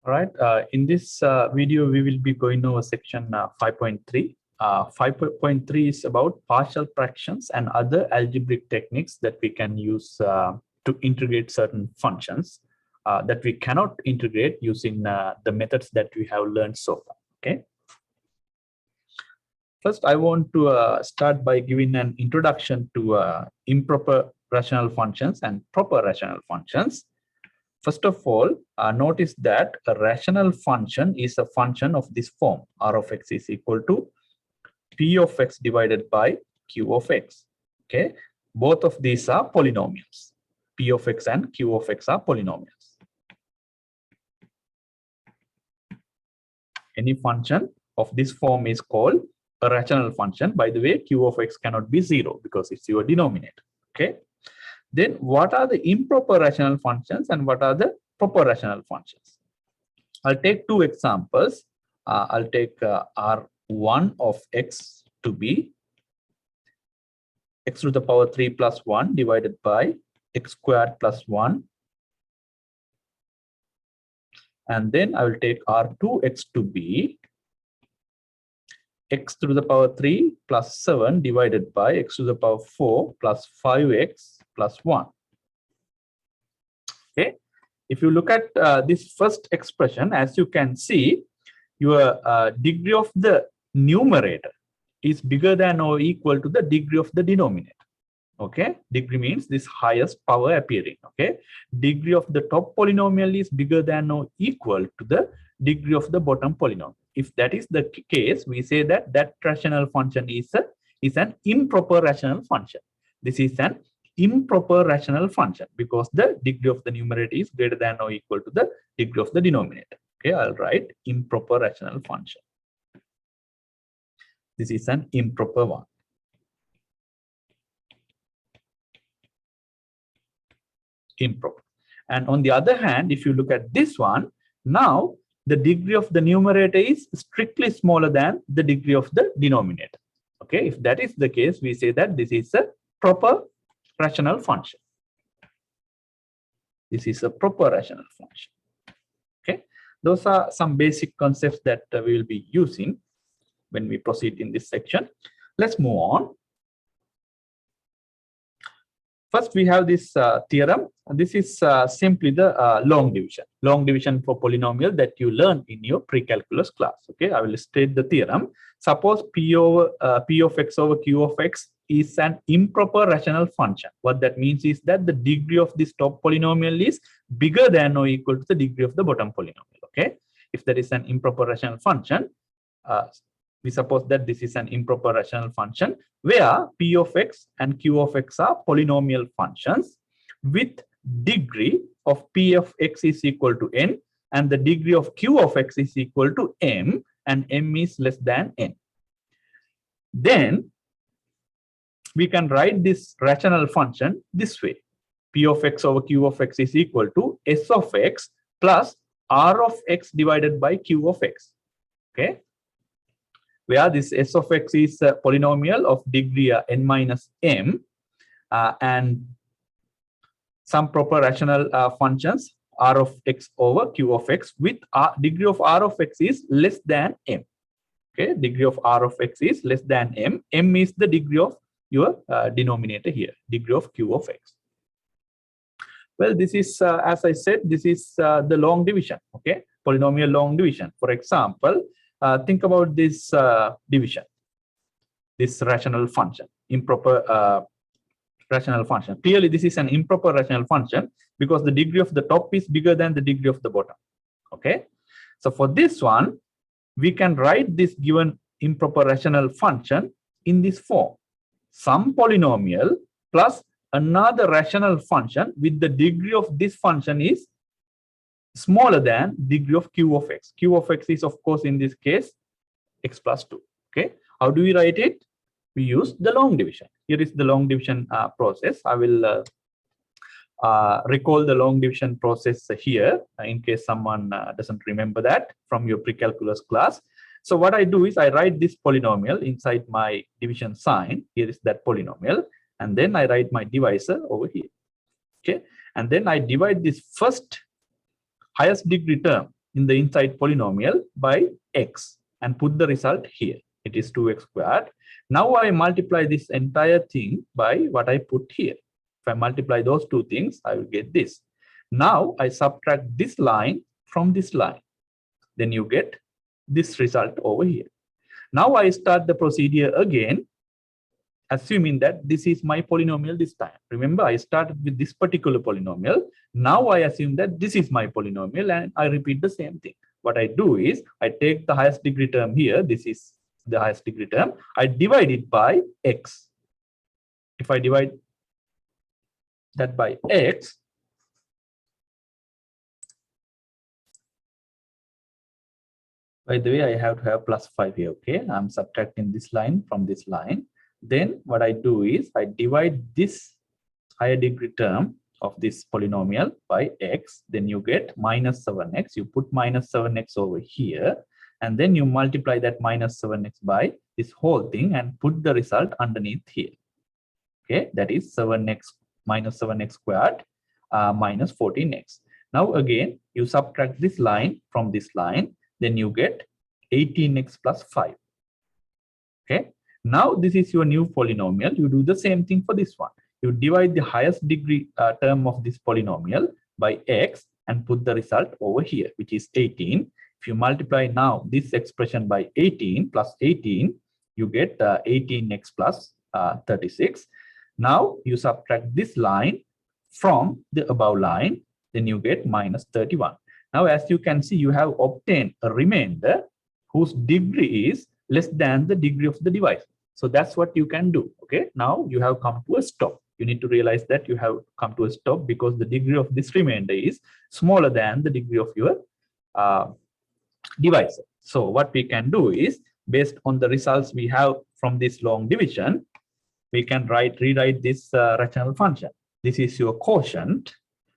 All right. In this video, we will be going over section 5.3. 5.3 is about partial fractions and other algebraic techniques that we can use to integrate certain functions that we cannot integrate using the methods that we have learned so far. Okay. First, I want to start by giving an introduction to improper rational functions and proper rational functions. First of all, notice that a rational function is a function of this form. R of x is equal to P of x divided by Q of x. Okay, both of these are polynomials. P of x and Q of x are polynomials. Any function of this form is called a rational function. By the way, Q of x cannot be 0 because it's your denominator. Okay. Then what are the improper rational functions and what are the proper rational functions? I'll take two examples. I'll take R1 of x to be x to the power 3 plus 1 divided by x squared plus 1. And then I will take R2x to be x to the power 3 plus 7 divided by x to the power 4 plus 5x plus 1. Okay, if you look at this first expression, as you can see, your degree of the numerator is bigger than or equal to the degree of the denominator. Okay, degree means this highest power appearing. Okay, degree of the top polynomial is bigger than or equal to the degree of the bottom polynomial. If that is the case, we say that that rational function is an improper rational function. This is an improper rational function because the degree of the numerator is greater than or equal to the degree of the denominator. Okay, I'll write improper rational function. This is an improper one. Improper. And on the other hand, if you look at this one, now the degree of the numerator is strictly smaller than the degree of the denominator. Okay, if that is the case, we say that this is a proper rational function. This is a proper rational function. Okay, those are some basic concepts that we will be using when we proceed in this section. Let's move on. First, we have this theorem. This is simply the long division. Long division for polynomial that you learn in your pre-calculus class. Okay, I will state the theorem. Suppose P of x over Q of x is an improper rational function. What that means is that the degree of this top polynomial is bigger than or equal to the degree of the bottom polynomial. Okay, if there is an improper rational function, we suppose that this is an improper rational function where P of x and Q of x are polynomial functions with degree of P of x is equal to n and the degree of Q of x is equal to m and m is less than n. Then we can write this rational function this way. P of x over Q of x is equal to s of x plus r of x divided by Q of x. Okay, where this s of x is a polynomial of degree n minus m and some proper rational functions r of x over Q of x with degree of r of x is less than m. Okay, degree of r of x is less than m. M is the degree of your denominator here, degree of Q of x. Well, this is, as I said, this is the long division. Okay, polynomial long division. For example, think about this division, this rational function, improper rational function. Clearly, this is an improper rational function because the degree of the top is bigger than the degree of the bottom. Okay, so for this one, we can write this given improper rational function in this form. Some polynomial plus another rational function with the degree of this function is smaller than degree of Q of x. Q of x is, of course, in this case, x plus 2. Okay, how do we write it? We use the long division. Here is the long division process. I will recall the long division process here in case someone doesn't remember that from your pre-calculus class. So what I do is I write this polynomial inside my division sign. Here is that polynomial. And then I write my divisor over here. Okay, and then I divide this first highest degree term in the inside polynomial by x and put the result here. It is 2x squared. Now I multiply this entire thing by what I put here. If I multiply those two things, I will get this. Now I subtract this line from this line. Then you get this result over here. Now I start the procedure again, assuming that this is my polynomial this time. Remember, I started with this particular polynomial. Now I assume that this is my polynomial and I repeat the same thing. What I do is I take the highest degree term here. This is the highest degree term. I divide it by x. If I divide that by x, by the way, I have to have plus 5 here. Okay, I'm subtracting this line from this line. Then what I do is I divide this higher degree term of this polynomial by x. Then you get minus 7x. You put minus 7x over here. And then you multiply that minus 7x by this whole thing and put the result underneath here. Okay, that is 7x minus 7x squared minus 14x. Now again, you subtract this line from this line. Then you get 18x plus 5. Okay. Now this is your new polynomial. You do the same thing for this one. You divide the highest degree term of this polynomial by x and put the result over here, which is 18. If you multiply now this expression by 18 plus 18, you get 18x plus 36. Now you subtract this line from the above line, then you get minus 31. Now, as you can see, you have obtained a remainder whose degree is less than the degree of the divisor. So that's what you can do. Okay. Now you have come to a stop. You need to realize that you have come to a stop because the degree of this remainder is smaller than the degree of your divisor. So what we can do is, based on the results we have from this long division, we can rewrite this rational function. This is your quotient,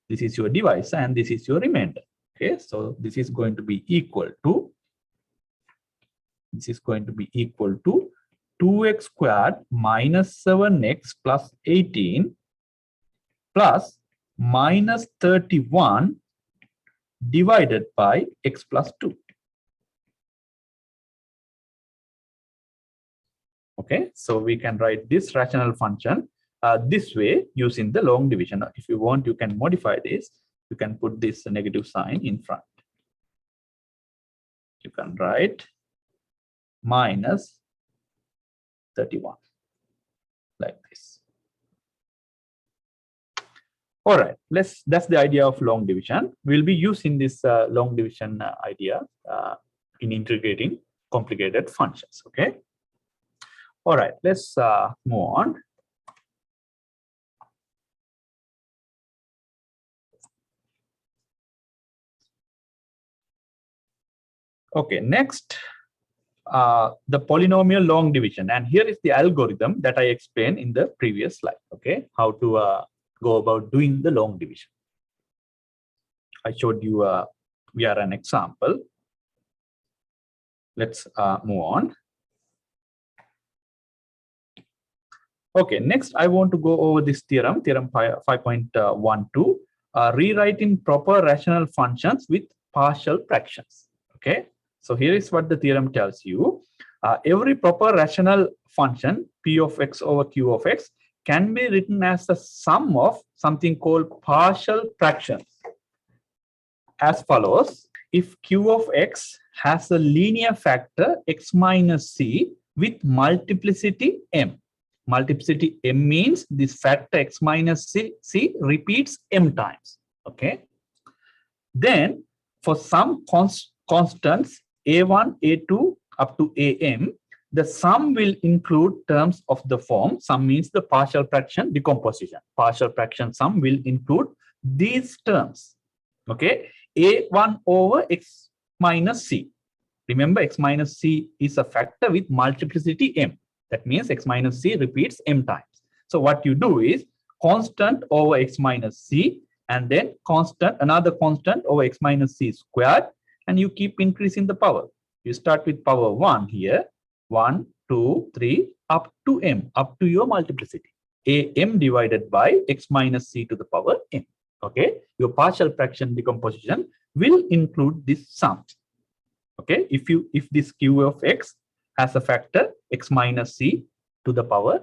this is your divisor, and this is your remainder. Okay, so this is going to be equal to 2x squared minus 7x plus 18 plus minus 31 divided by x plus 2. Okay, so we can write this rational function this way using the long division. If you want, you can modify this. You can put this negative sign in front. You can write minus 31 like this. All right, that's the idea of long division. We'll be using this long division idea in integrating complicated functions. Okay. All right, let's move on. Okay, next, the polynomial long division. And here is the algorithm that I explained in the previous slide. Okay, how to go about doing the long division. I showed you we are an example. Let's move on. Okay, next I want to go over this theorem 5.12, rewriting proper rational functions with partial fractions. Okay, so here is what the theorem tells you. Every proper rational function p of x over q of x can be written as the sum of something called partial fractions as follows. If q of x has a linear factor x minus c with multiplicity m. Multiplicity m means this factor x minus c repeats m times. Okay. Then for some constants a1, a2 up to am, the sum will include terms of the form. Sum means the partial fraction decomposition. Partial fraction sum will include these terms. Okay. a1 over x minus c. Remember, x minus c is a factor with multiplicity m. That means x minus c repeats m times. So what you do is constant over x minus c and then constant, another constant over x minus c squared, and you keep increasing the power. You start with power 1 here, 1, 2, 3, up to m, up to your multiplicity. am divided by x minus c to the power m. Okay, your partial fraction decomposition will include this sum. Okay, if this q of x has a factor x minus c to the power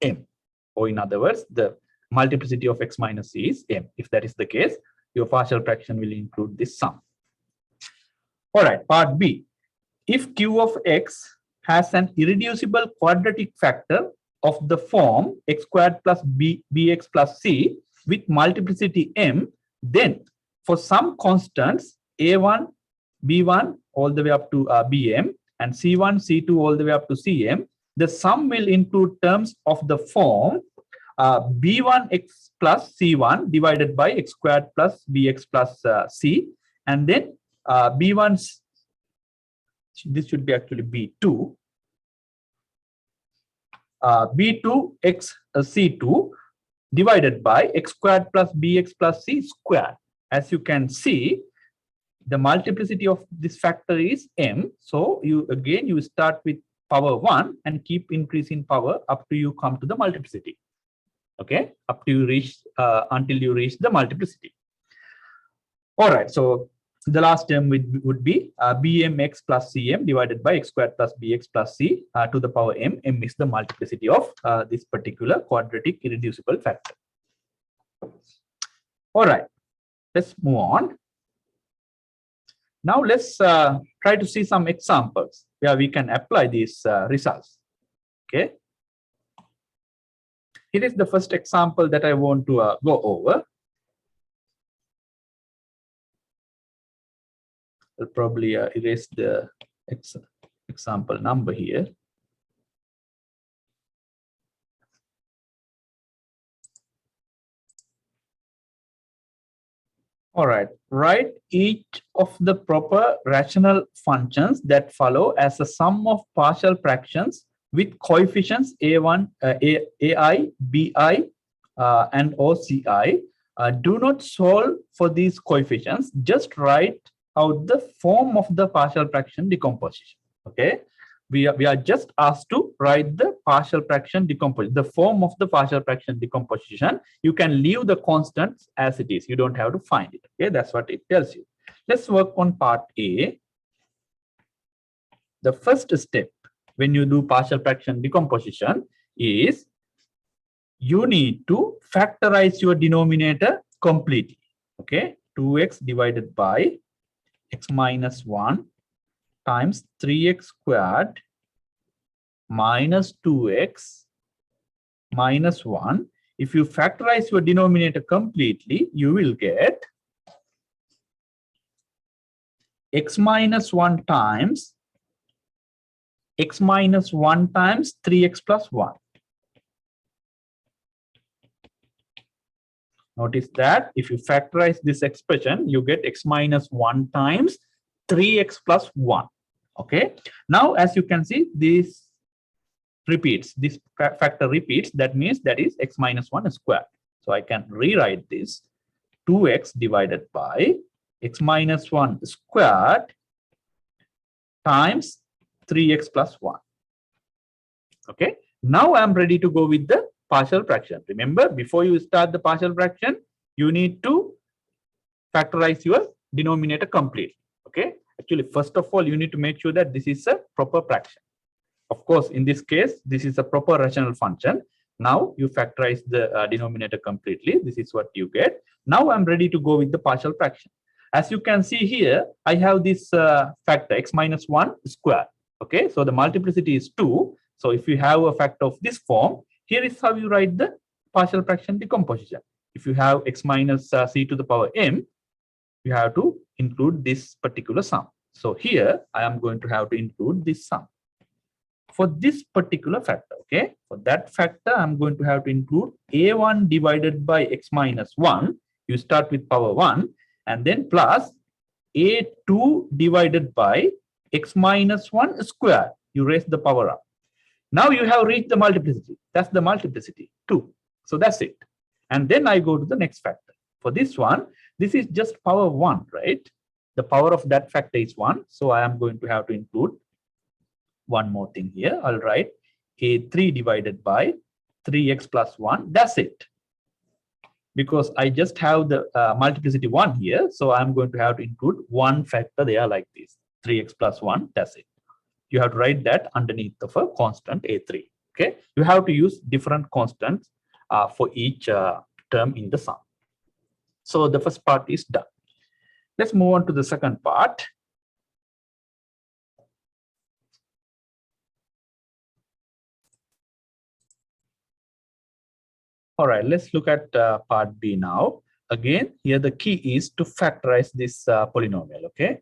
m, or in other words, the multiplicity of x minus c is m. If that is the case, your partial fraction will include this sum. All right, part B. If q of x has an irreducible quadratic factor of the form x squared plus bx plus c with multiplicity m, then for some constants a1, b1 all the way up to bm and c1, c2 all the way up to cm, the sum will include terms of the form b1x plus c1 divided by x squared plus bx plus c, and then b1's, this should be actually b2, b2 x c2 divided by x squared plus bx plus c squared. As you can see, the multiplicity of this factor is m. So you start with power 1 and keep increasing power up to you come to the multiplicity. Okay, up to you reach until you reach the multiplicity. All right, so the last term would be bmx plus cm divided by x squared plus bx plus c to the power m. M is the multiplicity of this particular quadratic irreducible factor. All right, let's move on. Now let's try to see some examples where we can apply these results. Okay. Here is the first example that I want to go over. I'll probably erase the example number here. All right, write each of the proper rational functions that follow as a sum of partial fractions with coefficients a1, ai, bi, and or ci. Do not solve for these coefficients. Just write out the form of the partial fraction decomposition. Okay, we are just asked to write the partial fraction decomposition, the form of the partial fraction decomposition. You can leave the constants as it is. You don't have to find it. Okay, that's what it tells you. Let's work on part A. The first step when you do partial fraction decomposition is you need to factorize your denominator completely. Okay, 2x divided by x minus 1 times 3x squared minus 2x minus 1. If you factorize your denominator completely, you will get x minus 1 times x minus 1 times 3x plus 1. Notice that if you factorize this expression, you get x minus 1 times 3x plus 1. Okay. Now, as you can see, this repeats. This factor repeats. That means that is x minus 1 squared. So I can rewrite this 2x divided by x minus 1 squared times 3x plus 1. Okay. Now I'm ready to go with the partial fraction. Remember, before you start the partial fraction, you need to factorize your denominator completely. Okay. Actually, first of all, you need to make sure that this is a proper fraction. Of course, in this case, this is a proper rational function. Now you factorize the denominator completely. This is what you get. Now I'm ready to go with the partial fraction. As you can see here, I have this factor x minus 1 squared. Okay, so the multiplicity is 2. So if you have a factor of this form, here is how you write the partial fraction decomposition. If you have x minus c to the power m, you have to include this particular sum. So here I am going to have to include this sum for this particular factor. Okay, for that factor I'm going to have to include a1 divided by x minus 1. You start with power 1 and then plus a2 divided by x minus 1 square. You raise the power up. Now you have reached the multiplicity. That's the multiplicity 2. So that's it. And then I go to the next factor. For this one, this is just power 1, right? The power of that factor is 1. So I am going to have to include one more thing here. I'll write a3 divided by 3x plus 1. That's it. because I just have the multiplicity 1 here. So I'm going to have to include one factor there like this, 3x plus 1, that's it. You have to write that underneath of a constant A3. Okay, you have to use different constants for each term in the sum. So the first part is done. Let's move on to the second part. All right, let's look at part B now. Again, here the key is to factorize this polynomial, okay?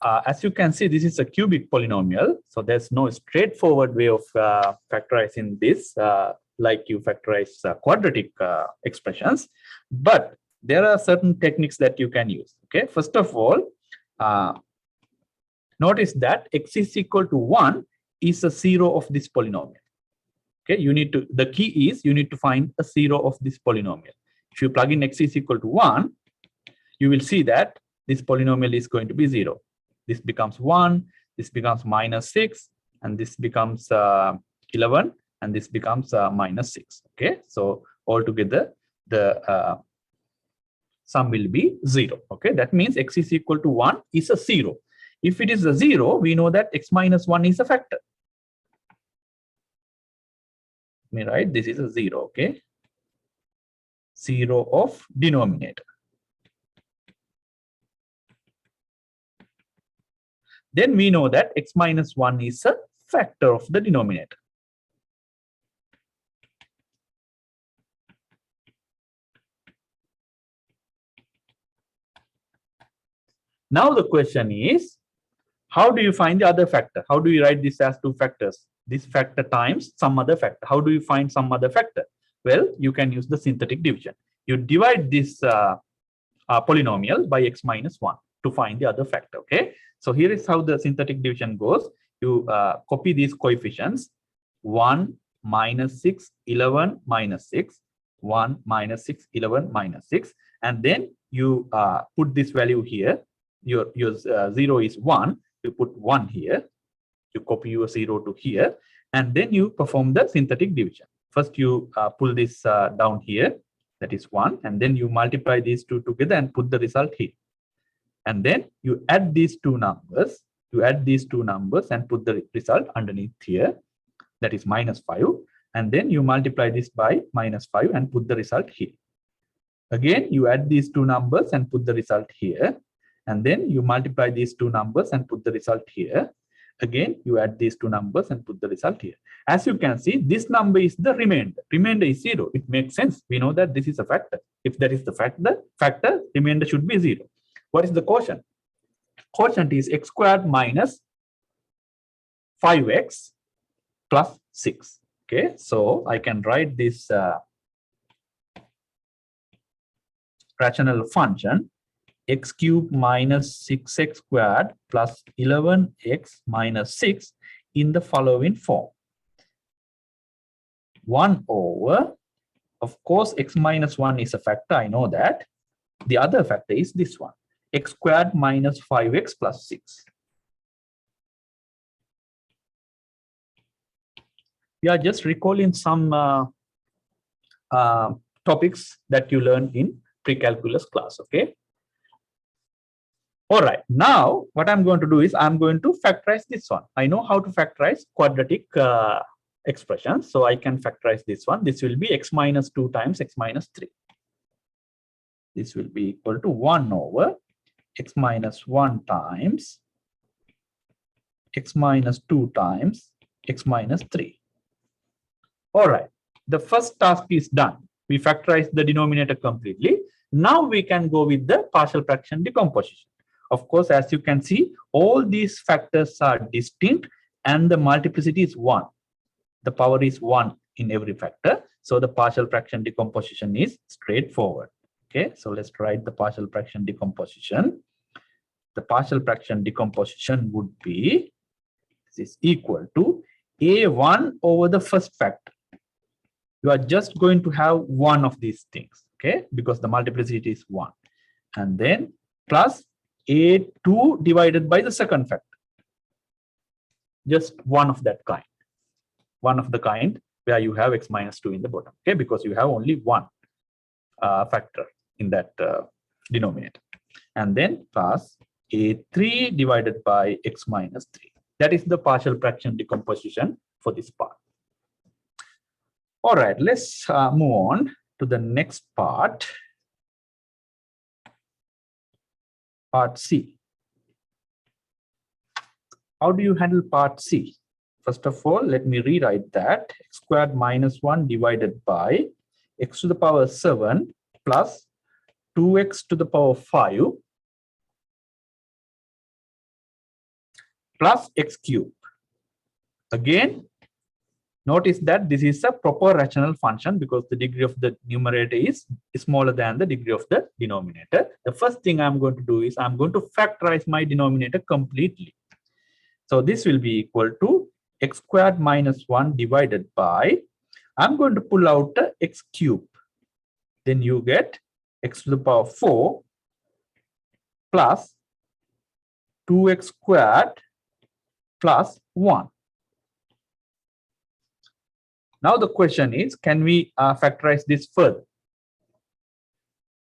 As you can see, this is a cubic polynomial, so there's no straightforward way of factorizing this like you factorize quadratic expressions, but there are certain techniques that you can use, okay? First of all, notice that x is equal to 1 is a 0 of this polynomial. Okay, you need to, the key is you need to find a 0 of this polynomial. If you plug in x is equal to 1, you will see that this polynomial is going to be 0. This becomes 1, this becomes minus 6, and this becomes 11, and this becomes minus 6. Okay, so altogether the sum will be 0. Okay, that means x is equal to 1 is a 0. If it is a 0, we know that x minus 1 is a factor. Let me write this is a 0, okay? 0 of denominator. Then we know that x minus 1 is a factor of the denominator. Now the question is, how do you find the other factor? How do you write this as two factors? This factor times some other factor. How do you find some other factor? Well, you can use the synthetic division. You divide this polynomial by x minus 1 to find the other factor. Okay, so here is how the synthetic division goes. You copy these coefficients: 1 minus 6 11 minus 6, 1 minus 6 11 minus 6, and then you put this value here. Your 0 is 1. You put 1 here. You copy your 0 to here, and then you perform the synthetic division. First, you pull this down here, that is 1, and then you multiply these two together and put the result here. And then you add these two numbers. You add these two numbers and put the result underneath here, that is minus 5. And then you multiply this by minus 5 and put the result here. Again, you add these two numbers and put the result here. And then you multiply these two numbers and put the result here. Again, you add these two numbers and put the result here. As you can see, this number is the remainder. Remainder is 0. It makes sense. We know that this is a factor. If that is the factor, remainder should be 0. What is the quotient? Quotient is x squared minus 5x plus 6. Okay, so I can write this rational function x cubed minus 6x squared plus 11x minus 6 in the following form. 1 over, of course, x minus 1 is a factor, I know that. The other factor is this one, x squared minus 5x plus 6. We are just recalling some topics that you learned in pre-calculus class, okay? All right, now what I'm going to do is I'm going to factorize this one. I know how to factorize quadratic expressions, so I can factorize this one. This will be x minus 2 times x minus 3. This will be equal to 1 over x minus 1 times x minus 2 times x minus 3. All right, the first task is done. We factorize the denominator completely. Now we can go with the partial fraction decomposition. Of course, as you can see, all these factors are distinct and the multiplicity is 1. The power is 1 in every factor. So the partial fraction decomposition is straightforward. Okay, so let's write the partial fraction decomposition. The partial fraction decomposition would be, this is equal to a1 over the first factor. You are just going to have one of these things, okay, because the multiplicity is 1. And then plus a2 divided by the second factor. Just one of that kind. One of the kind where you have x minus 2 in the bottom, okay, because you have only one. factor in that denominator. And then plus a3 divided by x minus 3. That is the partial fraction decomposition for this part. All right, let's move on to the next part, part C. How do you handle part C? First of all, let me rewrite that. X squared minus 1 divided by x to the power 7 plus 2x to the power 5 plus x cubed. Again, notice that this is a proper rational function because the degree of the numerator is smaller than the degree of the denominator. The first thing I'm going to do is I'm going to factorize my denominator completely. So this will be equal to x squared minus 1 divided by, I'm going to pull out the x cubed. Then you get x to the power 4 plus 2x squared plus 1. Now the question is, can we factorize this further?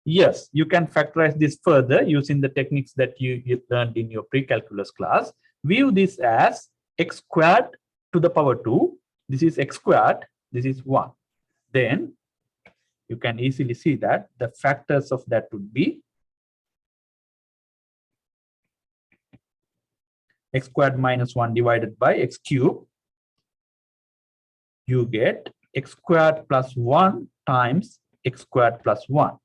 Yes, you can factorize this further using the techniques that you learned in your pre-calculus class. View this as x squared to the power 2. This is x squared. This is 1. Then you can easily see that the factors of that would be x squared minus 1 divided by x cubed. You get x squared plus 1 times x squared plus 1.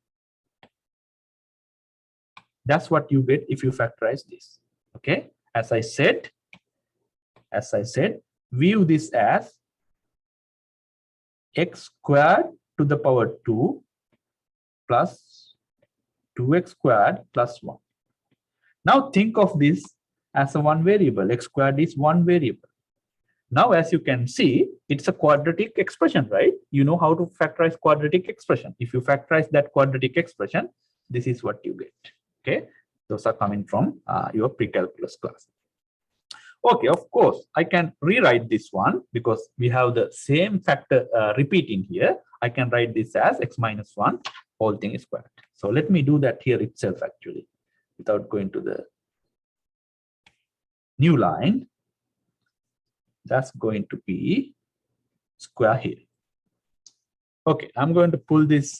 That's what you get if you factorize this. Okay, as I said, view this as x squared to the power 2 plus 2x squared plus 1. Now think of this as a one variable. X squared is one variable. Now, as you can see, it's a quadratic expression, right? You know how to factorize quadratic expression. If you factorize that quadratic expression, this is what you get. Okay, those are coming from your pre-calculus class. Okay, of course, I can rewrite this one because we have the same factor repeating here. I can write this as x minus 1 whole thing squared. So let me do that here itself actually, without going to the new line. That's going to be square here. Okay, I'm going to pull this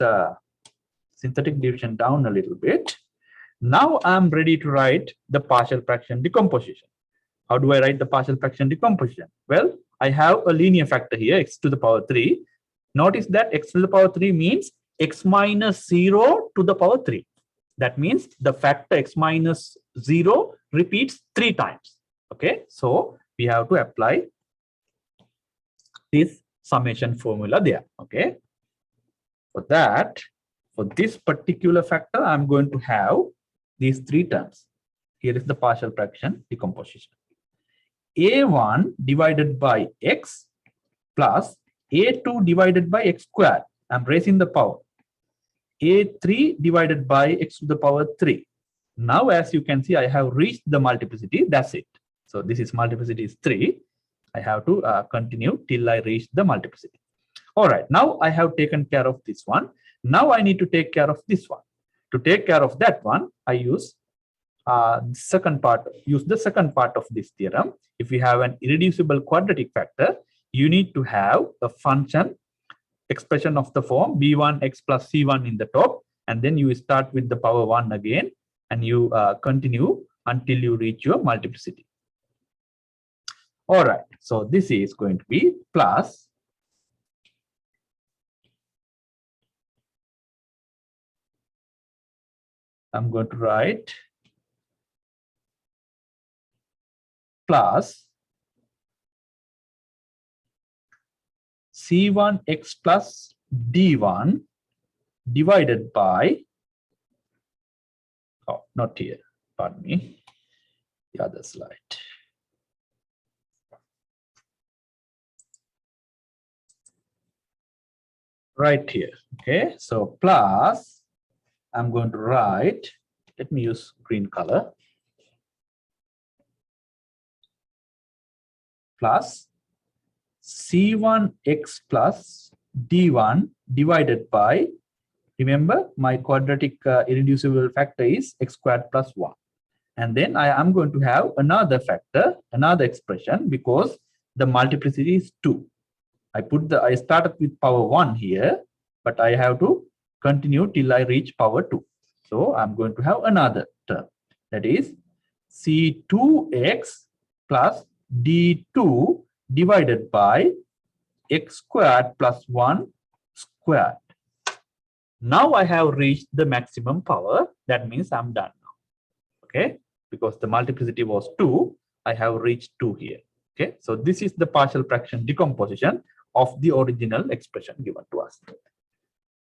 synthetic division down a little bit. Now I'm ready to write the partial fraction decomposition. How do I write the partial fraction decomposition? Well, I have a linear factor here, x to the power 3. Notice that x to the power 3 means x minus 0 to the power 3. That means the factor x minus 0 repeats 3 times. Okay, so we have to apply this summation formula there. Okay, for that, for this particular factor, I'm going to have these 3 terms. Here is the partial fraction decomposition. A1 divided by x plus A2 divided by x squared. I'm raising the power. A3 divided by x to the power 3. Now, as you can see, I have reached the multiplicity. That's it. So this is multiplicity is 3. I have to continue till I reach the multiplicity. All right. Now I have taken care of this one. Now I need to take care of this one. To take care of that one, I use the second part of this theorem. If we have an irreducible quadratic factor, you need to have a function expression of the form b1x plus c1 in the top, and then you start with the power 1 again, and you continue until you reach your multiplicity. All right, so this is going to be plus I'm going to write plus c1x plus d1 divided by, oh, not here, pardon me, the other slide. Right here. Okay, so plus I'm going to write, let me use green color, plus c1x plus d1 divided by Remember, my quadratic irreducible factor is x squared plus 1. And then I am going to have another factor, another expression, because the multiplicity is 2. I started with power 1 here, but I have to continue till I reach power 2. So I'm going to have another term, that is c2x plus d2 divided by x squared plus 1 squared. Now I have reached the maximum power. That means I'm done now. Okay, because the multiplicity was 2, I have reached 2 here. Okay, so this is the partial fraction decomposition of the original expression given to us.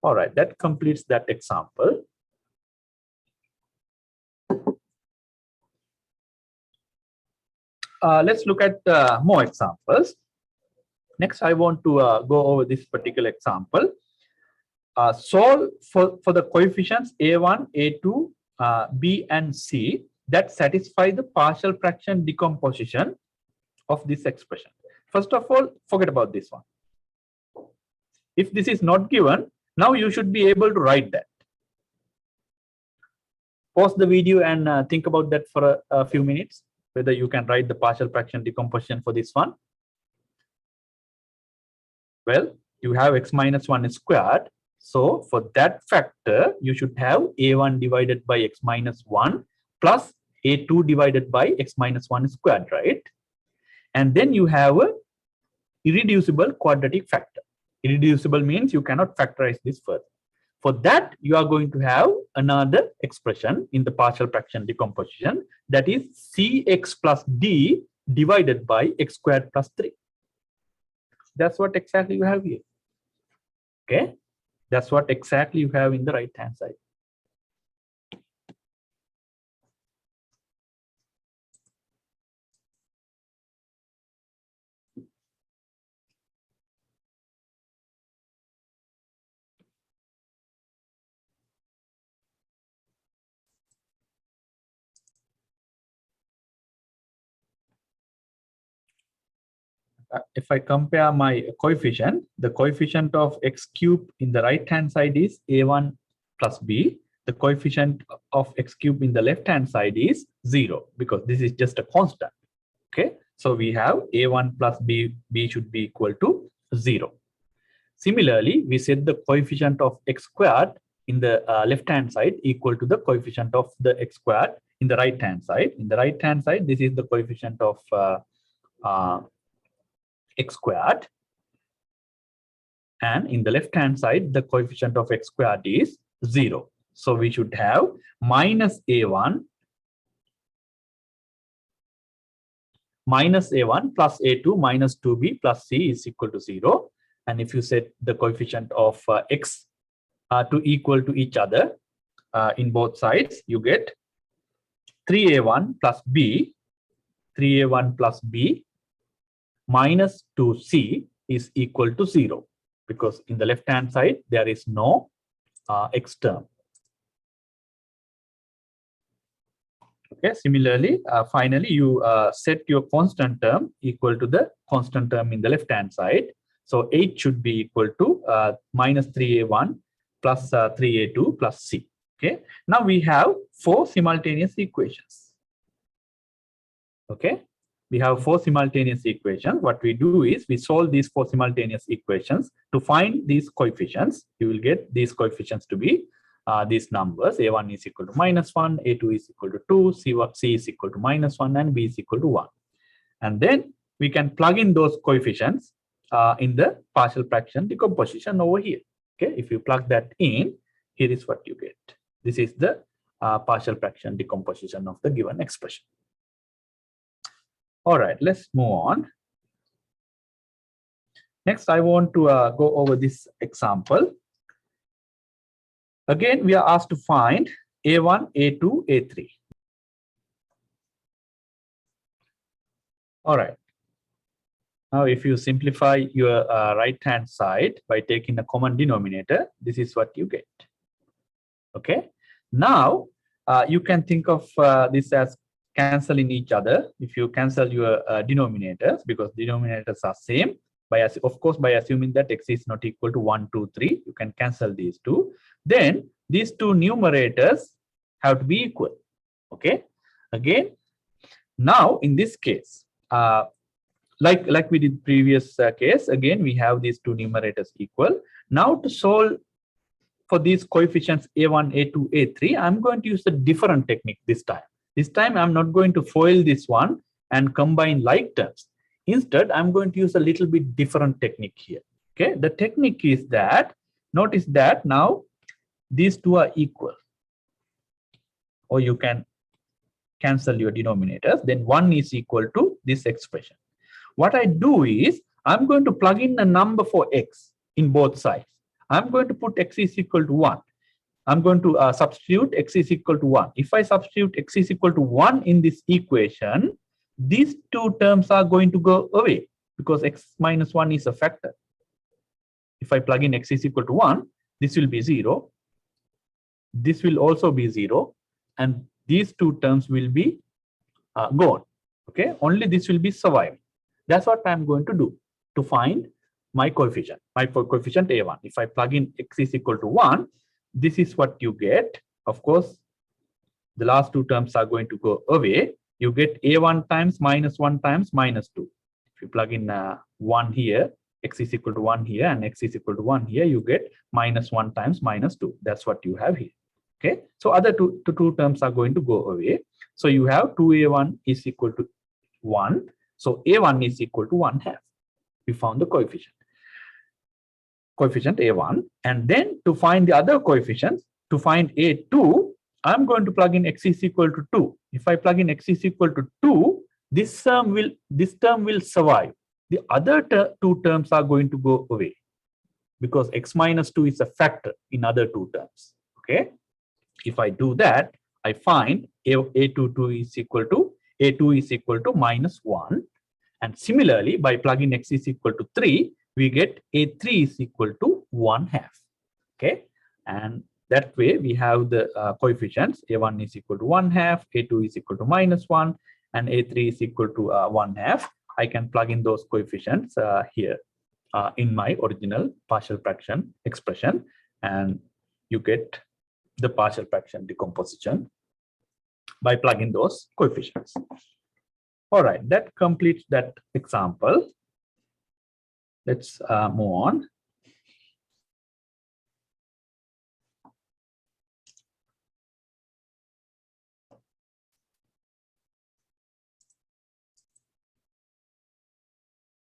All right, that completes that example. Let's look at more examples. Next, I want to go over this particular example. Solve for the coefficients a1, a2, b, and c that satisfy the partial fraction decomposition of this expression. First of all, forget about this one. If this is not given, now you should be able to write that. Pause the video and think about that for a few minutes, whether you can write the partial fraction decomposition for this one. Well, you have x minus 1 squared. So for that factor, you should have a1 divided by x minus 1 plus a2 divided by x minus 1 squared, right? And then you have a irreducible quadratic factor. Irreducible means you cannot factorize this further. For that, you are going to have another expression in the partial fraction decomposition, that is cx plus d divided by x squared plus 3. That's what exactly you have here. Okay, that's what exactly you have in the right hand side. If I compare my coefficient, the coefficient of x cubed in the right hand side is a1 plus b. The coefficient of x cubed in the left hand side is 0, because this is just a constant. Okay, so we have a1 plus b should be equal to 0. Similarly, we set the coefficient of x squared in the left hand side equal to the coefficient of the x squared in the right hand side. In the right hand side, this is the coefficient of x squared, and in the left hand side the coefficient of x squared is 0. So we should have minus a1 plus a2 minus 2b plus c is equal to 0. And if you set the coefficient of x to equal to each other in both sides, you get 3a1 plus b minus 2c is equal to 0, because in the left hand side there is no x term. Okay, similarly, finally you set your constant term equal to the constant term in the left hand side. So 8 should be equal to minus 3a1 plus 3a2 plus c. Okay, now we have 4 simultaneous equations. Okay, we have 4 simultaneous equations. What we do is we solve these 4 simultaneous equations. To find these coefficients, you will get these coefficients to be these numbers. A1 is equal to minus 1, A2 is equal to 2, C is equal to minus 1, and B is equal to 1. And then we can plug in those coefficients in the partial fraction decomposition over here. Okay, if you plug that in, here is what you get. This is the partial fraction decomposition of the given expression. All right, let's move on. Next, I want to go over this example. Again, we are asked to find A1, A2, A3. All right. Now, if you simplify your right-hand side by taking a common denominator, this is what you get. Okay. Now, you can think of this as canceling each other. If you cancel your denominators, because denominators are same, of course, by assuming that x is not equal to 1, 2, 3, you can cancel these two. Then these two numerators have to be equal. Okay. Again, now in this case, like we did previous case, again we have these two numerators equal. Now to solve for these coefficients a1, a2, a3, I'm going to use a different technique this time. This time I'm not going to FOIL this one and combine like terms. Instead, I'm going to use a little bit different technique here. Okay, the technique is that, notice that now these two are equal, or you can cancel your denominators, then 1 is equal to this expression. What I do is I'm going to plug in a number for x in both sides. I'm going to put x is equal to 1. I'm going to substitute x is equal to 1. If I substitute x is equal to 1 in this equation, these two terms are going to go away because x minus 1 is a factor. If I plug in x is equal to 1, this will be 0. This will also be 0. And these two terms will be gone. Okay, only this will be surviving. That's what I'm going to do to find my coefficient a1. If I plug in x is equal to 1, this is what you get. Of course, the last two terms are going to go away. You get a1 times minus 1 times minus 2. If you plug in 1 here, x is equal to 1 here, and x is equal to 1 here, you get minus 1 times minus 2. That's what you have here. Okay, so other two terms are going to go away. So you have 2a1 is equal to 1. So a1 is equal to 1/2. We found the coefficient a1. And then to find the other coefficients, to find a2, I'm going to plug in x is equal to 2. If I plug in x is equal to 2, this term will survive. The other two terms are going to go away because x minus 2 is a factor in other two terms. Okay. If I do that, I find a2 is equal to minus 1. And similarly, by plugging x is equal to 3, we get a3 is equal to 1/2. Okay. And that way we have the coefficients. a1 is equal to 1/2, a2 is equal to minus 1, and a3 is equal to 1/2. I can plug in those coefficients here in my original partial fraction expression, and you get the partial fraction decomposition by plugging those coefficients. All right, that completes that example. Let's move on.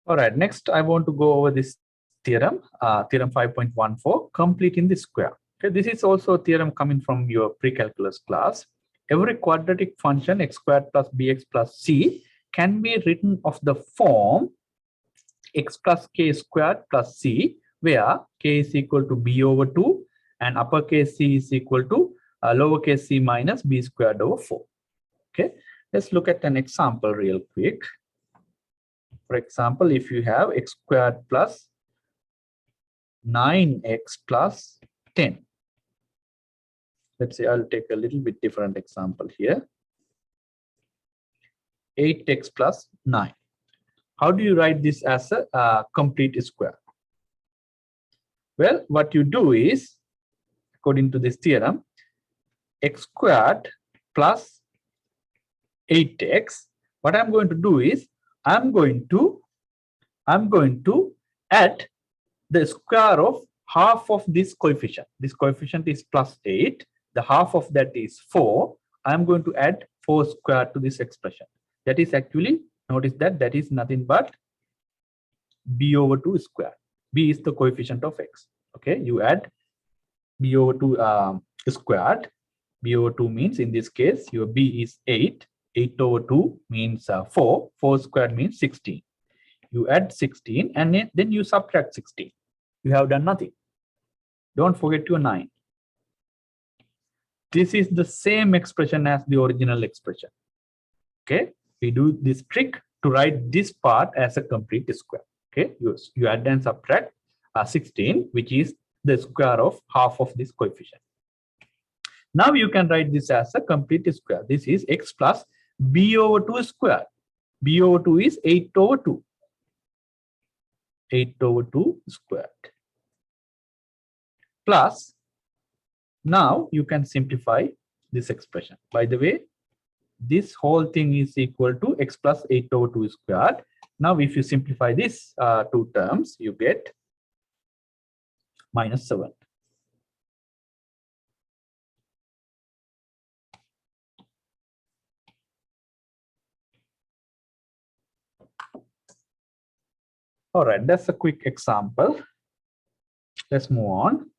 All right, next I want to go over this theorem, theorem 5.14, completing the square. Okay, this is also a theorem coming from your pre-calculus class. Every quadratic function x squared plus bx plus c can be written of the form x plus k squared plus c, where k is equal to b over 2 and uppercase c is equal to lowercase c minus b squared over 4. Okay, let's look at an example real quick. For example, if you have x squared plus 9x plus 10. Let's say I'll take a little bit different example here. 8x plus 9. How do you write this as a complete square? Well, what you do is, according to this theorem, x squared plus 8x. What I'm going to do is I'm going to add the square of half of this coefficient. This coefficient is plus 8. The half of that is 4. I'm going to add 4 squared to this expression. That is actually, notice that is nothing but b over 2 squared. B is the coefficient of x. Okay, you add b over 2 squared. B over 2 means, in this case, your b is 8. 8 over 2 means 4. 4 squared means 16. You add 16 and then you subtract 16. You have done nothing. Don't forget your 9. This is the same expression as the original expression. Okay, we do this trick to write this part as a complete square. Okay, you add and subtract 16, which is the square of half of this coefficient. Now you can write this as a complete square. This is x plus b over 2 squared. B over 2 is 8 over 2. 8/2 squared. Plus, now you can simplify this expression. By the way, this whole thing is equal to x plus 8/2 squared. Now, if you simplify this two terms, you get -7. All right, that's a quick example. Let's move on.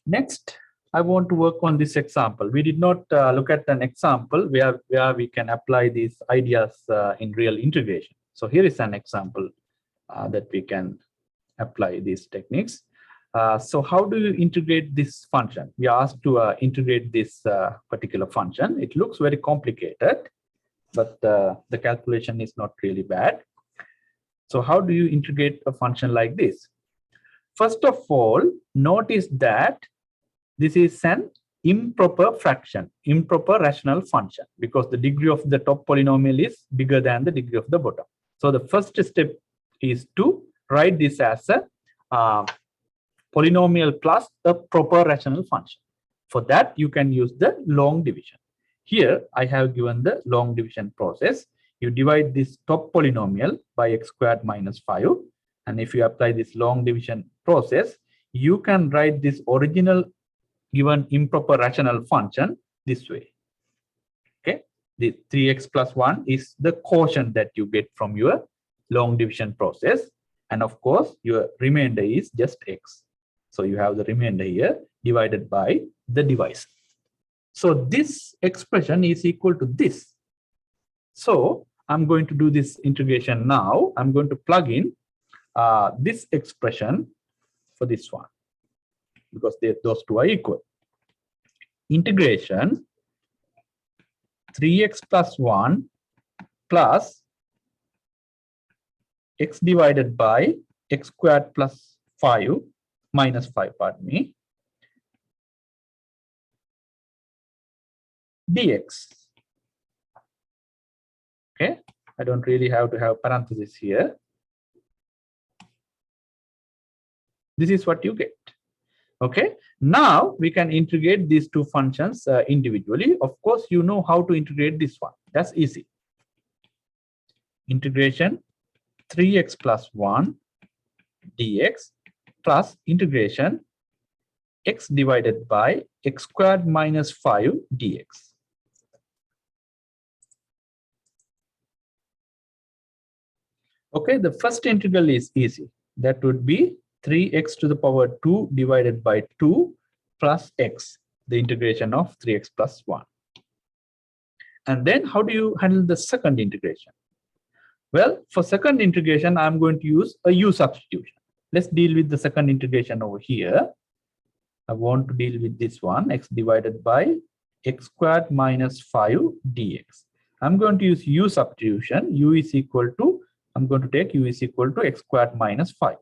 Next, I want to work on this example. We did not look at an example where we can apply these ideas in real integration. So here is an example that we can apply these techniques. So how do you integrate this function? We are asked to integrate this particular function. It looks very complicated, but the calculation is not really bad. So how do you integrate a function like this? First of all, notice that this is an improper fraction, improper rational function, because the degree of the top polynomial is bigger than the degree of the bottom. So the first step is to write this as a polynomial plus a proper rational function. For that, you can use the long division. Here, I have given the long division process. You divide this top polynomial by x squared minus 5. And if you apply this long division process, you can write this original given improper rational function this way. Okay, the 3x plus 1 is the quotient that you get from your long division process. And of course, your remainder is just x. So you have the remainder here divided by the divisor. So this expression is equal to this. So I'm going to do this integration now. I'm going to plug in this expression for this one, because those two are equal. Integration 3x plus 1 plus x divided by x squared plus 5 minus 5, pardon me, dx. Okay, I don't really have to have parentheses here. This is what you get. Okay, now we can integrate these two functions individually. Of course, you know how to integrate this one. That's easy. Integration 3x plus 1 dx plus integration x divided by x squared minus 5 dx. Okay, the first integral is easy. That would be 3x to the power 2 divided by 2 plus x, the integration of 3x plus 1. And then how do you handle the second integration? Well, for second integration, I'm going to use a u substitution. Let's deal with the second integration over here. I want to deal with this one, x divided by x squared minus 5 dx. I'm going to use u substitution. U is equal to, I'm going to take u is equal to x squared minus 5.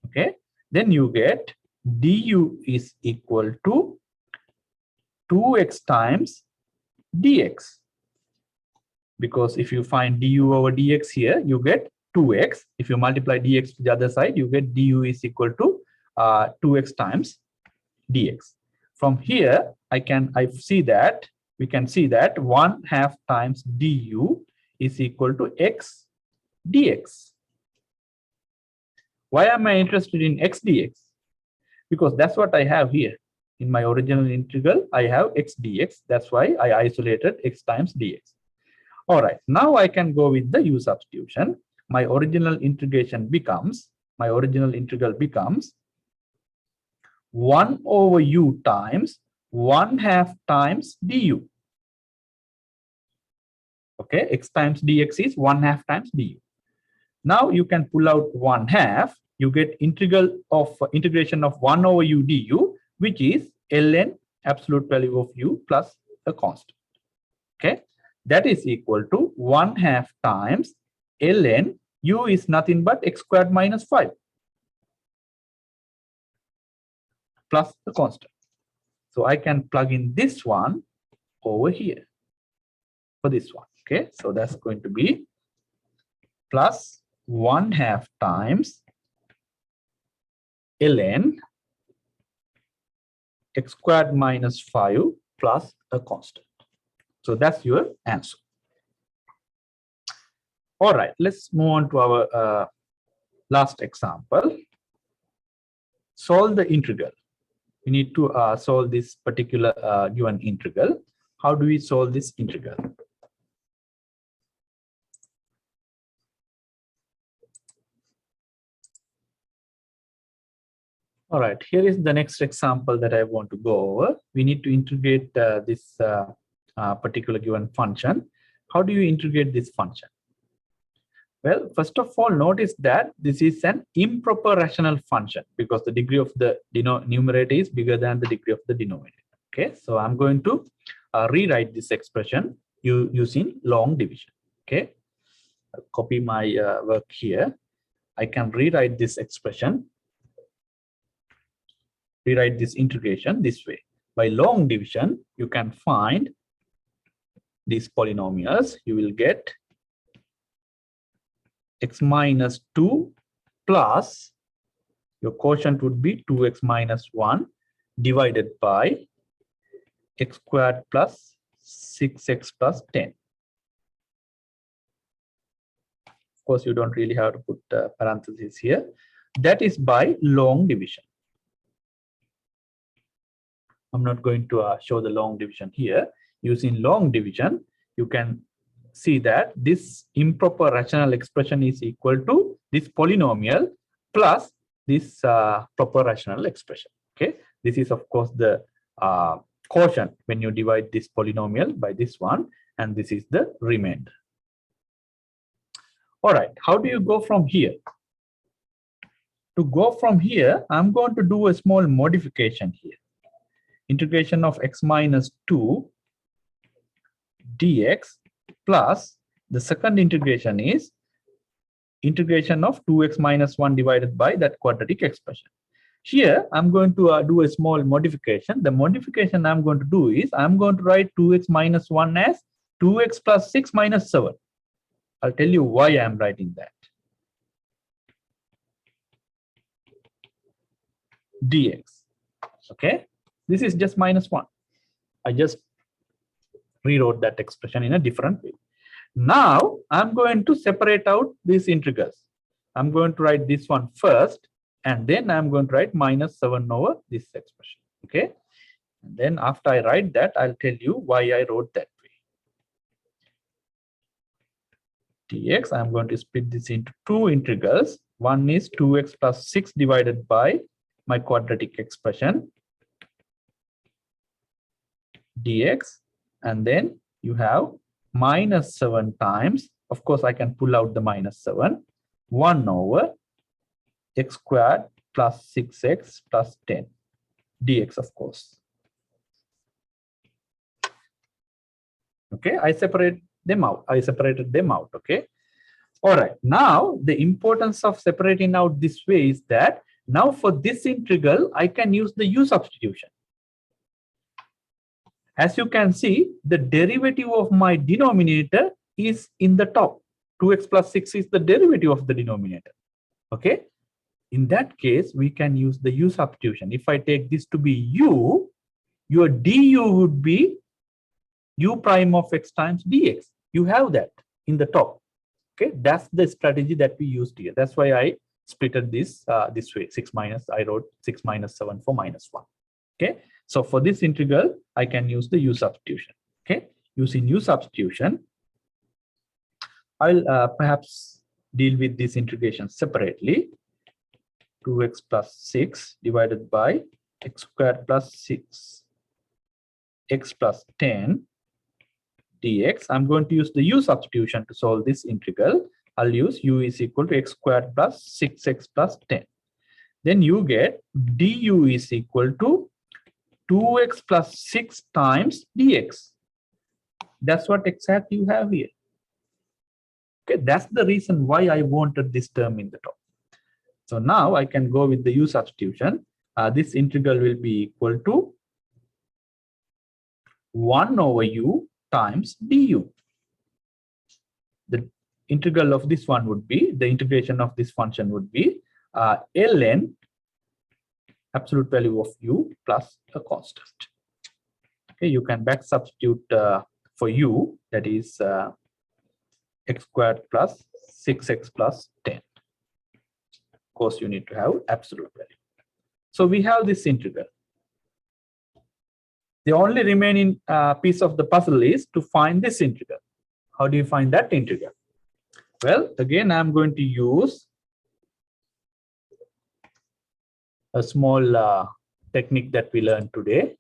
Okay, then you get du is equal to 2x times dx. Because if you find du over dx here, you get 2x. If you multiply dx to the other side, you get du is equal to 2x times dx. From here, we can see that 1/2 times du is equal to x dx. Why am I interested in x dx? Because that's what I have here. In my original integral, I have x dx. That's why I isolated x times dx. All right, now I can go with the u substitution. My original integral becomes 1 over u times 1/2 times du. Okay, x times dx is 1/2 times du. Now you can pull out 1/2. You get integration of 1 over u du, which is ln absolute value of u plus a constant. Okay, that is equal to 1/2 times ln u is nothing but x squared minus 5 plus the constant. So I can plug in this one over here for this one. Okay, so that's going to be plus 1/2 times ln x squared minus 5 plus a constant. So that's your answer. All right, let's move on to our last example. Solve the integral. We need to solve this particular given integral. How do we solve this integral? All right, here is the next example that I want to go over. We need to integrate this particular given function. How do you integrate this function? Well, first of all, notice that this is an improper rational function because the degree of the numerator is bigger than the degree of the denominator. Okay, so I'm going to rewrite this expression using long division. Okay, I'll copy my work here. I can rewrite this expression, rewrite this integration this way. By long division, you can find these polynomials. You will get x minus 2 plus your quotient would be 2x minus 1 divided by x squared plus 6x plus 10. Of course, you don't really have to put parentheses here. That is by long division. I'm not going to show the long division here. Using long division, you can see that this improper rational expression is equal to this polynomial plus this proper rational expression. Okay, this is of course the quotient when you divide this polynomial by this one, and this is the remainder. All right, how do you go from here? To go from here, I'm going to do a small modification here. Integration of x minus 2 dx plus the second integration is integration of 2x minus 1 divided by that quadratic expression. Here, I'm going to do a small modification. The modification I'm going to do is I'm going to write 2x minus 1 as 2x plus 6 minus 7. I'll tell you why I'm writing that. Dx. Okay, this is just minus 1. I just rewrote that expression in a different way. Now I'm going to separate out these integrals. I'm going to write this one first, and then I'm going to write minus 7 over this expression. Okay, and then after I write that, I'll tell you why I wrote that way. Dx, I'm going to split this into two integrals. One is 2x plus 6 divided by my quadratic expression dx, and then you have minus 7 times, of course I can pull out the minus 7, 1 over x squared plus 6x plus 10 dx, of course. Okay, I separated them out. Okay. All right, now the importance of separating out this way is that now for this integral I can use the u substitution. As you can see, the derivative of my denominator is in the top. 2x plus 6 is the derivative of the denominator. Okay, in that case we can use the u substitution. If I take this to be u, your du would be u prime of x times dx. You have that in the top. Okay, that's the strategy that we used here. That's why I splitted this this way. I wrote 6 minus 7 for minus 1. Okay, so for this integral I can use the u substitution. Okay, using u substitution, I'll perhaps deal with this integration separately. 2x plus 6 divided by x squared plus 6 x plus 10 dx. I'm going to use the u substitution to solve this integral. I'll use u is equal to x squared plus 6x plus 10. Then you get du is equal to 2x plus 6 times dx. That's what exactly you have here. Okay, that's the reason why I wanted this term in the top. So now I can go with the u substitution. This integral will be equal to 1 over u times du. The integral of this one would be, the integration of this function would be ln absolute value of u plus a constant. Okay, you can back substitute for u, that is x squared plus 6x plus 10. Of course, you need to have absolute value. So we have this integral. The only remaining piece of the puzzle is to find this integral. How do you find that integral? Well, again, I'm going to use a small technique that we learned today.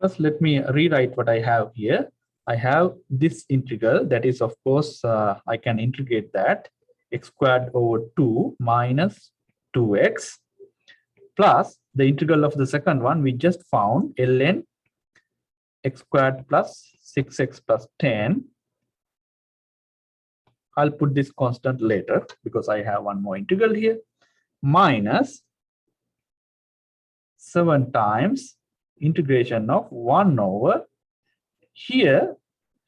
First, let me rewrite what I have here. I have this integral, that is, of course, I can integrate that, x squared over 2 minus 2x plus the integral of the second one we just found, ln x squared plus 6x plus 10. I'll put this constant later because I have one more integral here, minus 7 times integration of 1 over, here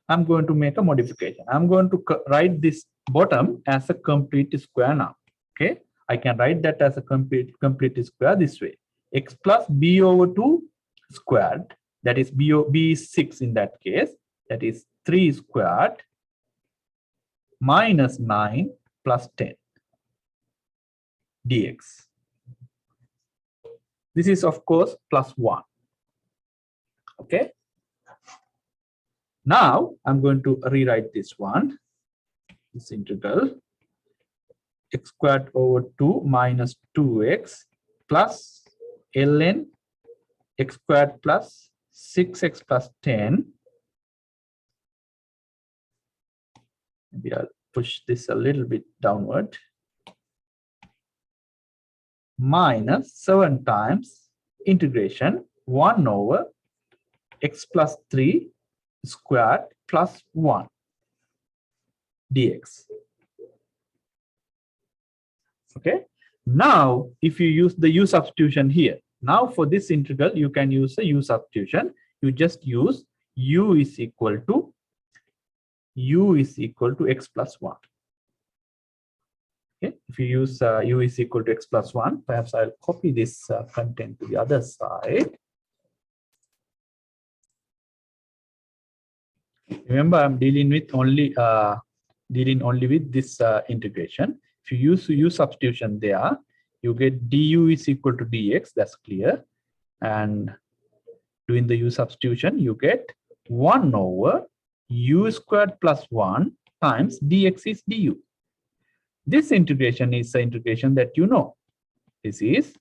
I'm going to make a modification. I'm going to write this bottom as a complete square now. Okay, I can write that as a complete square this way, x plus b over 2 squared, that is b is 6 in that case, that is 3 squared minus 9 plus 10 dx. This is, of course, plus 1. Okay. Now I'm going to rewrite this one, this integral x squared over 2 minus 2x plus ln x squared plus 6x plus 10. Maybe I'll push this a little bit downward, minus 7 times integration 1 over x plus 3 squared plus 1 dx. Okay, now if you use the u substitution here, now for this integral you can use a u substitution. You just use u is equal to x plus 1. Okay, if you use u is equal to x plus 1, perhaps I'll copy this content to the other side. Remember, I'm dealing only with this integration. If you use u substitution there, you get du is equal to dx, that's clear. And doing the u substitution, you get 1 over u squared plus 1 times dx is du. This integration is the integration that you know. This is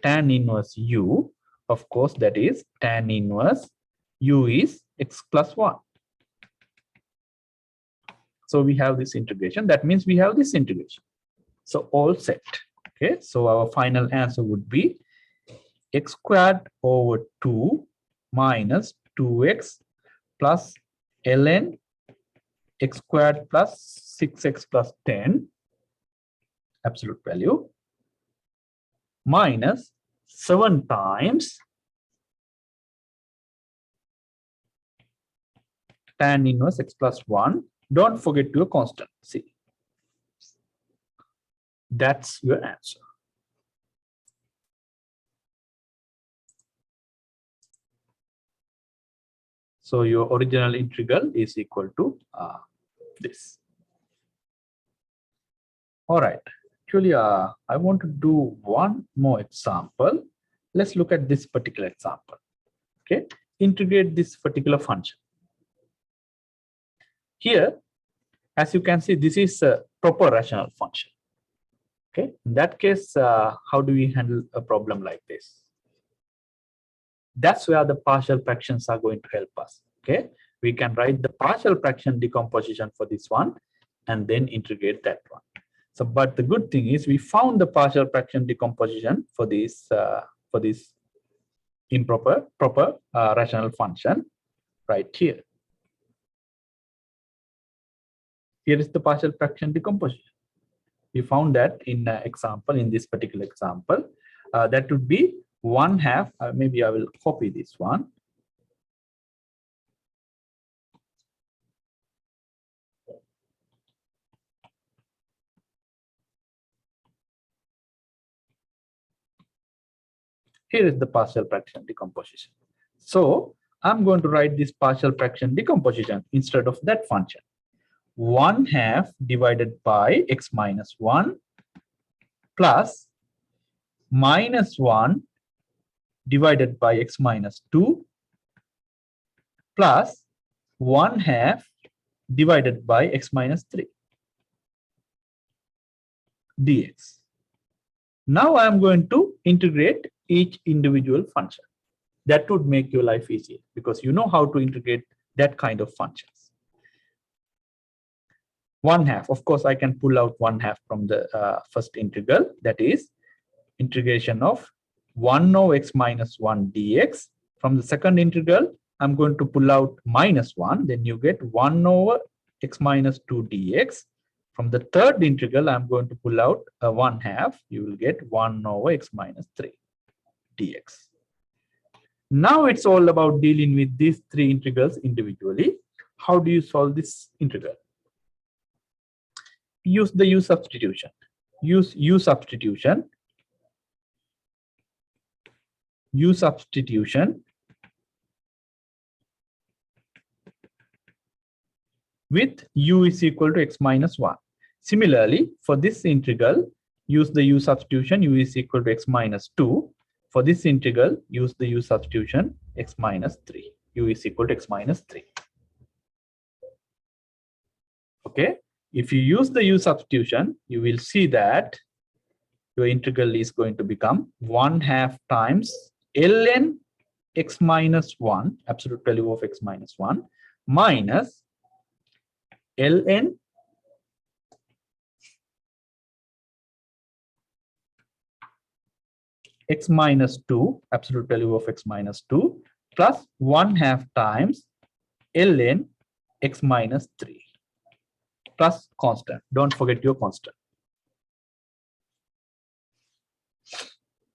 tan inverse u. Of course, that is tan inverse u is x plus 1. So we have this integration. That means we have this integration. So all set. Okay. So our final answer would be x squared over 2 minus 2x plus ln x squared plus 6x plus 10 absolute value minus 7 times tan inverse x plus 1. Don't forget your constant. See, that's your answer. So your original integral is equal to this. All right. Actually, I want to do one more example. Let's look at this particular example. Okay, integrate this particular function. Here, as you can see, this is a proper rational function. Okay, in that case, how do we handle a problem like this? That's where the partial fractions are going to help us. Okay, we can write the partial fraction decomposition for this one and then integrate that one. So, but the good thing is we found the partial fraction decomposition for this improper rational function right here. Here is the partial fraction decomposition. We found that in this particular example, that would be 1/2. Maybe I will copy this one. Here is the partial fraction decomposition. So I'm going to write this partial fraction decomposition instead of that function. 1/2 divided by x minus 1 plus -1 divided by x minus 2 plus 1/2 divided by x minus 3 dx. Now I am going to integrate each individual function. That would make your life easier because you know how to integrate that kind of functions. 1/2, of course, I can pull out 1/2 from the first integral. That is integration of 1 over x minus 1 dx. From the second integral, I'm going to pull out -1. Then you get 1 over x minus 2 dx. From the third integral, I'm going to pull out 1/2. You will get 1 over x minus 3 dx. Now it's all about dealing with these three integrals individually. How do you solve this integral? Use the u substitution. Use u substitution. U substitution with u is equal to x minus 1. Similarly, for this integral, use the u substitution, u is equal to x minus 2. For this integral, use the u substitution, x minus 3. U is equal to x minus 3. Okay. If you use the u substitution, you will see that your integral is going to become 1/2 times ln x minus 1, absolute value of x minus 1, minus ln x minus 2, absolute value of x minus 2, plus 1/2 times ln x minus 3, plus constant. Don't forget your constant.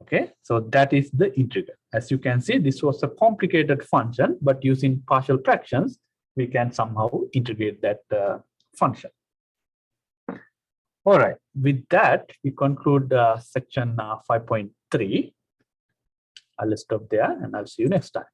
Okay, so that is the integral. As you can see, this was a complicated function, but using partial fractions, we can somehow integrate that function. All right, with that, we conclude section 5.3. I'll stop there and I'll see you next time.